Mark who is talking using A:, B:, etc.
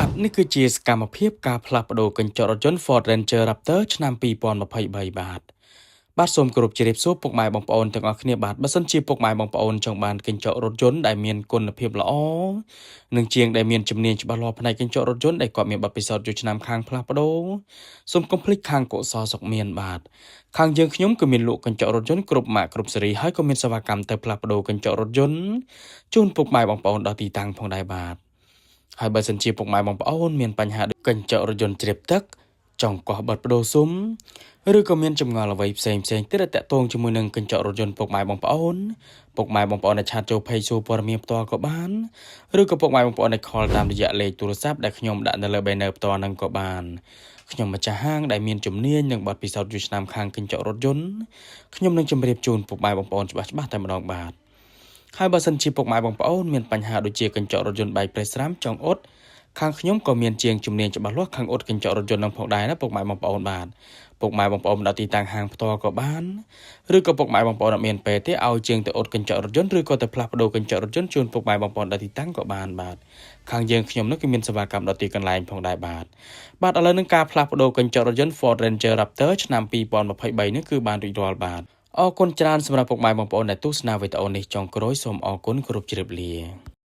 A: បាទនេះគឺជាសកម្មភាពការផ្លាស់ប្ដូរកញ្ចក់រថយន្ត Ford Ranger Raptor ឆ្នាំ2023បាទសូមគោរពជម្រាបសួរពុកម៉ែបងប្អូនទាំងអស់គ្នាបាទបើសិនជាពុកម៉ែបងប្អូនចង់បានកញ្ចក់រថយន្តដែលមានគុណភាពល្អនិងជាងដែលមានជំនាញច្បាស់លាស់ផ្នែកកញ្ចក់រថយន្តដែលគាត់មានបទពិសោធន៍យូរឆ្នាំខាងផ្លាស់ប្ដូរសូមកុំភ្លេចខាងកុសលសុខមានបាទខាងយើងខ្ញុំក៏មានលក់កញ្ចក់រថយន្តគ្រប់ម៉ាកគ្រប់ស៊េរីហើយក៏មានសេវាកម្មទៅផ្លាស់ប្ដូរកញ្ចក់រថយន្តជូនពុកម៉ែបងប្អូនដល់ទីតាំងផងដែរបាទហើយបើសិនជាពុកម៉ែបងប្អូនមានបញ្ហាដូចកញ្ចក់រថយន្តជ្រាបទឹកចង់កោះបិទបដូរស៊ុំឬក៏មានចម្ងល់អ្វីផ្សេងទៀតដែលតាក់ទងជាមួយនឹងកញ្ចក់រថយន្តពុកម៉ែបងប្អូនដែលឆាតចូល Page សួរព័ត៌មានផ្ទាល់ក៏បានឬក៏ពុកម៉ែបងប្អូនដែល call តាមរយៈលេខទូរស័ព្ទដែលខ្ញុំដាក់នៅលើ banner ផ្ទាល់ហ្នឹងក៏បានខ្ញុំម្ចាស់ហាងដែលមានជំនាញនិងបទពិសោធន៍យូរឆ្នាំខាងកញ្ចក់រថយន្តខ្ញុំនឹងជម្រាបជូនពុកម៉ែបងប្អូនច្បាស់តែម្ដងបាទហើយបើសិនជាពុកម៉ែបងប្អូនមានបញ្ហាដូចជាកញ្ចក់រថយន្តបែកប្រេះស្រាំចង់អ៊ុតខាងខ្ញុំក៏មានជាងជំនាញច្បាស់លាស់ខាងអ៊ុតកញ្ចក់រថយន្តនឹងផងដែរណាពុកម៉ែបងប្អូនបាទពុកម៉ែបងប្អូនដល់ទីតាំងហាងផ្ទាល់ក៏បានឬក៏ពុកម៉ែបងប្អូនអត់មានពេលទេឲ្យជាងទៅអ៊ុតកញ្ចក់រថយន្តឬក៏ទៅផ្លាស់ប្ដូរកញ្ចក់រថយន្តជូនពុកម៉ែបងប្អូនដល់ទីតាំងក៏បានបាទខាងយើងខ្ញុំនោះគឺមានសេវាកម្មដល់ទីកន្លែងផងដែរបាទឥឡូវនឹងការផ្លាស់ប្ដូរកញ្ចក់រថយន្ត Ford Ranger Raptor ឆ្នាំ2023នេះគឺបានរួចរាល់បាទអរគុណច្រើនសម្រាប់ពុកម៉ែបងប្អូនដែលទស្សនាវីដេអូនេះចុងក្រោយសូមអរគុណគ្រប់ជ្រាបលា